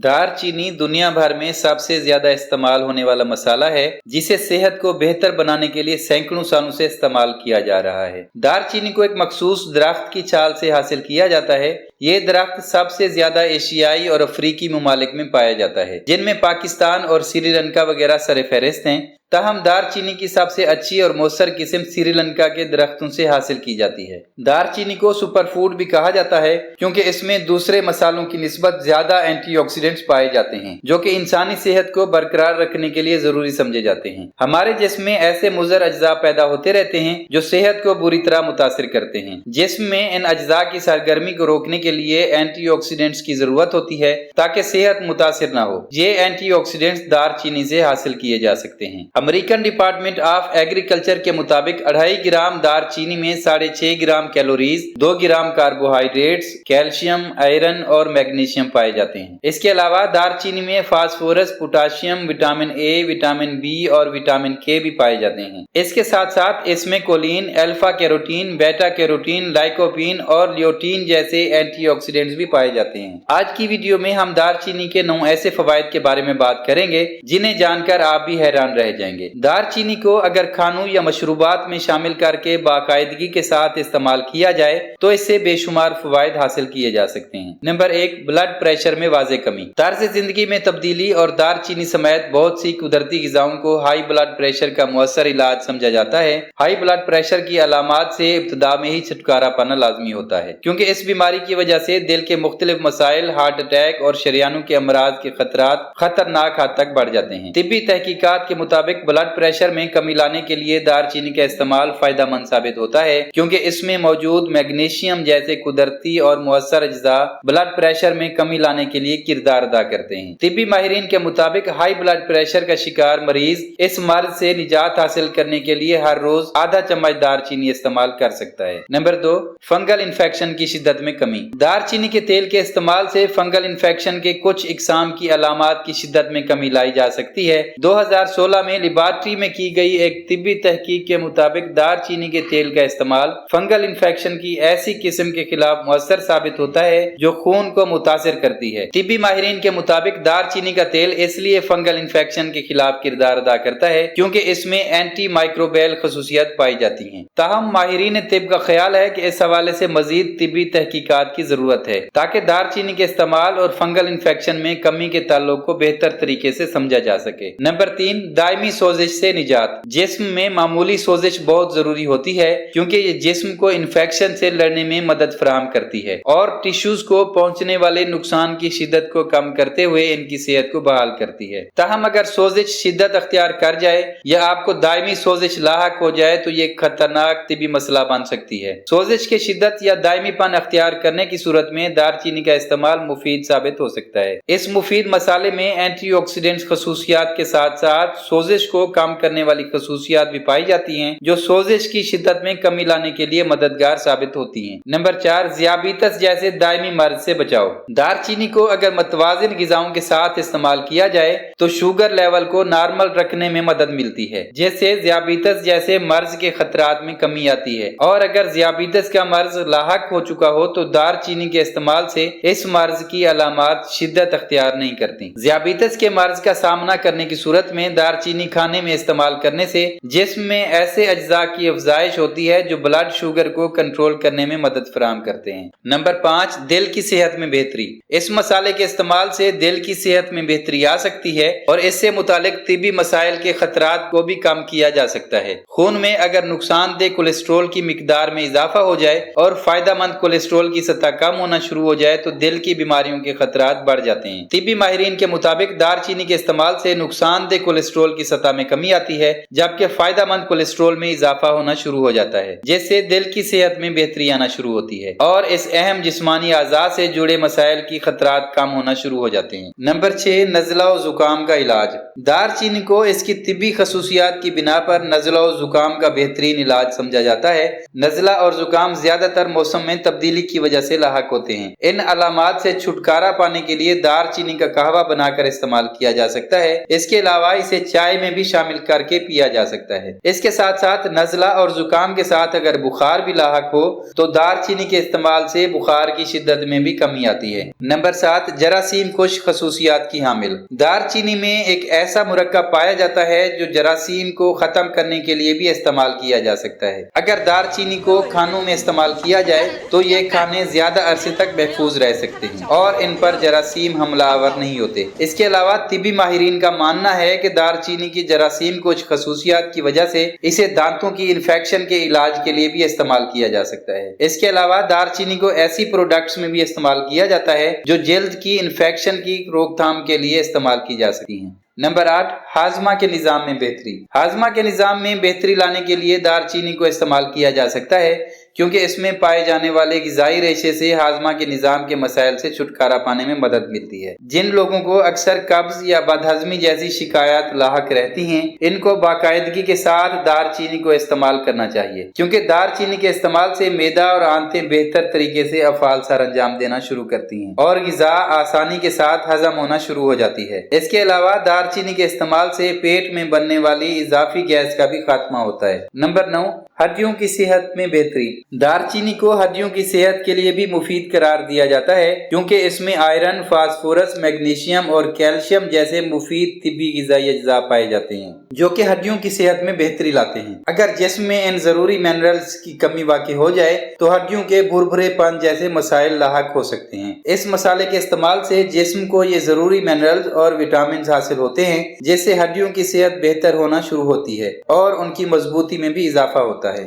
दार चीनी दुनिया भर में सबसे ज्यादा इस्तेमाल होने वाला मसाला है, जिसे सेहत को बेहतर बनाने के लिए सैकड़ों सालों से इस्तेमाल किया जा रहा है। दार चीनी को एक मखसूस दरख्त की छाल से हासिल किया जाता है। ये दरख्त सबसे ज्यादा एशियाई और अफ्रीकी ममालिक में पाया जाता है, जिनमें पाकिस्तान और श्रीलंका वगैरह सरफहरिस्त हैं। ताहम दार चीनी की सबसे अच्छी और मौसर किस्म श्रीलंका के दरख्तों से हासिल की जाती है। दार चीनी को सुपर फूड भी कहा जाता है, क्योंकि इसमें दूसरे मसालों की निस्बत ज्यादा एंटीऑक्सीडेंट्स पाए जाते हैं, जो कि इंसानी सेहत को बरकरार रखने के लिए जरूरी समझे जाते हैं। हमारे जिस्म में ऐसे मुज़र अज्जा पैदा होते रहते हैं जो सेहत को बुरी तरह मुतासिर करते हैं। जिस्म में इन अज्जा की सरगर्मी को रोकने के लिए एंटीऑक्सीडेंट्स की जरूरत होती है, ताकि सेहत मुतासिर न हो। ये एंटीऑक्सीडेंट्स दार चीनी से हासिल किए जा सकते हैं। अमेरिकन डिपार्टमेंट ऑफ एग्रीकल्चर के मुताबिक 2.5 ग्राम दार चीनी में 6.5 gram calories, 2 gram carbohydrates, calcium, iron और मैग्नीशियम पाए जाते हैं। इसके अलावा दार चीनी में phosphorus, potassium, vitamin A, vitamin B और विटामिन के भी पाए जाते हैं। इसके साथ साथ इसमें choline, alpha carotene, beta carotene, lycopene और ल्यूटीन जैसे एंटीऑक्सीडेंट्स भी पाए जाते हैं। आज की वीडियो में हम दार चीनी के 9 ऐसे फवायद के बारे में बात करेंगे जिन्हें जानकर आप भी हैरान रह जाएंगे। दार चीनी को अगर खानों या मशरूबात में शामिल करके बाकायदगी के साथ इस्तेमाल किया जाए तो इससे बेशुमार फवायद हासिल किए जा सकते हैं। नंबर 1, ब्लड प्रेशर में वाज़े कमी। तर्ज जिंदगी में तब्दीली और दार चीनी समेत बहुत सी कुदरती ग़िज़ाओं को हाई ब्लड प्रेशर का मुअस्सर इलाज समझा जाता है। हाई ब्लड प्रेशर की अलामात से इब्तिदा में ही छुटकारा पाना लाजमी होता है, क्योंकि इस बीमारी की वजह से दिल के मुख्तलिफ मसाइल, हार्ट अटैक और शरियानों के अमराज के खतरात खतरनाक हद तक बढ़ जाते हैं। तिब्बी तहकीकात के मुताबिक ब्लड प्रेशर में कमी लाने के लिए दार चीनी का इस्तेमाल फायदेमंद साबित होता है, क्योंकि इसमें मौजूद मैग्नीशियम जैसे कुदरती और मुअस्सर अज्जा ब्लड प्रेशर में कमी लाने के लिए किरदार अदा करते हैं। तिब्बी माहिरीन के मुताबिक हाई ब्लड प्रेशर का शिकार मरीज इस मर्ज से निजात हासिल करने के लिए हर रोज आधा चम्मच दार चीनी इस्तेमाल कर सकता है। नंबर 2, फंगल इन्फेक्शन की शिद्दत में कमी। दार चीनी के तेल के इस्तेमाल से फंगल इन्फेक्शन के कुछ इकसाम की अलामात की शिद्दत में कमी लाई जा सकती है। 2016 में लेबॉरेटरी में की गई एक तिब्बी तहकीक के मुताबिक दार चीनी के तेल का इस्तेमाल फंगल इन्फेक्शन की ऐसी किस्म के खिलाफ मुअस्सर साबित होता है जो खून को मुतासिर करती है। तिब्बी माहिरीन के मुताबिक दार चीनी का तेल इसलिए फंगल इन्फेक्शन के खिलाफ किरदार अदा करता है क्योंकि इसमें एंटी माइक्रोबियल खसूसियत पाई जाती हैं। ताहम माहिरीन तिब का ख्याल है कि इस हवाले से मजीद तिब्बी तहकीकात की जरूरत है, ताकि दार चीनी के इस्तेमाल और फंगल इन्फेक्शन में कमी के ताल्लुक को बेहतर तरीके से समझा जा सके। नंबर 3, दायमी सोजिश से निजात। जिस्म में मामूली सोजिश बहुत जरूरी होती है, क्योंकि ये जिस्म को इन्फेक्शन से लड़ने में मदद फराहम करती है और टिश्यूज को पहुंचने वाले नुकसान की शिद्दत को कम करते हुए इनकी सेहत को बहाल करती है। ताहम अगर सोजिश शिद्दत अख्तियार कर जाए या आपको दायमी सोजिश लाहक हो जाए तो ये खतरनाक तिब्बी मसला बन सकती है। सोजिश की शिद्दत या दायमीपन अख्तियार करने की सूरत में दार चीनी का इस्तेमाल मुफीद साबित हो सकता है। इस मुफीद मसाले में एंटीऑक्सीडेंट्स खसूसियात के साथ साथ सोजिश को कम करने वाली खसूसियात भी पाई जाती हैं, जो सोजिश की शिद्दत में कमी लाने के लिए मददगार साबित होती हैं। नंबर 4, ज़ियाबीतस जैसे दायमी मर्ज से बचाव। दार चीनी को अगर मतवाजिन ग़िज़ाओं के साथ इस्तेमाल किया जाए तो शुगर लेवल को नॉर्मल रखने में मदद मिलती है, जिससे ज़ियाबीतस जैसे मर्ज के खतरात में कमी आती है। और अगर ज़ियाबीतस का मर्ज लाहक हो चुका हो तो दार चीनी के इस्तेमाल से इस मर्ज की अलामात शिद्दत अख्तियार नहीं करती। ज़ियाबीतस के मर्ज का सामना करने की सूरत में दार चीनी खाने में इस्तेमाल करने से जिस्म में ऐसे अज्जा की अफजाइश होती है जो ब्लड शुगर को कंट्रोल करने में मदद फराहम करते हैं। नंबर 5, दिल की सेहत में बेहतरी। इस मसाले के इस्तेमाल से दिल की सेहत में बेहतरी आ सकती है और इससे मुतालिक तिब्बी मसाइल के खतरात को भी कम किया जा सकता है। खून में अगर नुकसानदेह कोलेस्ट्रोल की मिकदार में इजाफा हो जाए और फायदेमंद कोलेस्ट्रोल की सतह कम होना शुरू हो जाए तो दिल की बीमारियों के खतरात बढ़ जाते हैं। तिब्बी माहिरीन के मुताबिक दार चीनी के इस्तेमाल से नुकसानदेह कोलेस्ट्रोल की सतह में कमी आती है, जबकि फायदेमंद कोलेस्ट्रोल में इजाफा होना शुरू हो जाता है, जिससे दिल की सेहत में बेहतरी आना शुरू होती है और इस अहम जिस्मानी आज़ा से जुड़े मसाइल की खतरात कम होना शुरू हो जाते हैं। नंबर 6, नज़ला और जुकाम का इलाज। दार चीनी को इसकी तिब्बी खसूसियात की बिना पर नज़ला और जुकाम का बेहतरीन इलाज समझा जाता है। नज़ला और जुकाम ज्यादातर मौसम में तब्दीली की वजह से लाहक होते हैं। इन अलामात से छुटकारा पाने के लिए दार चीनी का कहवा बनाकर इस्तेमाल किया जा सकता है। इसके अलावा इसे चाय में भी शामिल करके पिया जा सकता है। इसके साथ साथ नज़ला और जुकाम के साथ अगर बुखार भी लाहक हो तो दारचीनी के इस्तेमाल से बुखार की शिद्दत में भी कमी आती है। नंबर 7, जरासीम कुश खसूसियात की हामिल। दारचीनी में एक ऐसा मुरक्कब पाया जाता है जो जरासीम को खत्म करने के लिए भी इस्तेमाल किया जा सकता है। अगर दारचीनी को खानों में इस्तेमाल किया जाए तो ये खाने ज्यादा अरसे तक महफूज रह सकते हैं और इन पर जरासीम हमलावर नहीं होते। इसके अलावा तिबी माहिरीन का मानना है कि दारचीनी की जरासीम कुछ खसूसियात की वजह से इसे दांतों की इन्फेक्शन के इलाज के लिए भी इस्तेमाल किया जा सकता है। इसके अलावा दारचीनी को ऐसी प्रोडक्ट्स में भी इस्तेमाल किया जाता है जो जल्द की इन्फेक्शन की रोकथाम के लिए इस्तेमाल की जा सकती हैं। नंबर 8, हाजमा के निज़ाम में बेहतरी। हाजमा के निज़ाम में बेहतरी लाने के लिए दारचीनी को इस्तेमाल किया जा सकता है क्योंकि इसमें पाए जाने वाले ग़िज़ाई रेशे से हाजमा के निज़ाम के मसाइल से छुटकारा पाने में मदद मिलती है। जिन लोगों को अक्सर कब्ज़ या बदहज़मी जैसी शिकायत लाहक रहती हैं, इनको बाकायदगी के साथ दारचीनी को इस्तेमाल करना चाहिए क्योंकि दारचीनी के इस्तेमाल से मैदा और आंतें बेहतर तरीके से अफ़ाल सर अंजाम देना शुरू करती हैं और ग़िज़ा आसानी के साथ हज़म होना शुरू हो जाती है। इसके अलावा दारचीनी के इस्तेमाल से पेट में बनने वाली इजाफी गैस का भी खात्मा होता है। नंबर 9, हड्डियों की सेहत में बेहतरी। दारचीनी को हड्डियों की सेहत के लिए भी मुफीद करार दिया जाता है क्योंकि इसमें आयरन, फास्फोरस, मैग्नीशियम और कैल्शियम जैसे मुफीद तिब्बी ग़िज़ाई अज्जा पाए जाते हैं जो कि हड्डियों की सेहत में बेहतरी लाते हैं। अगर जिस्म में इन जरूरी मिनरल्स की कमी वाक़ई हो जाए तो हड्डियों के भुरभुरेपन जैसे मसाइल लाहक हो सकते हैं। इस मसाले के इस्तेमाल से जिस्म को ये जरूरी मिनरल्स और विटामिन हासिल होते हैं जिससे हड्डियों की सेहत बेहतर होना शुरू होती है और उनकी मजबूती में भी इजाफा होता है।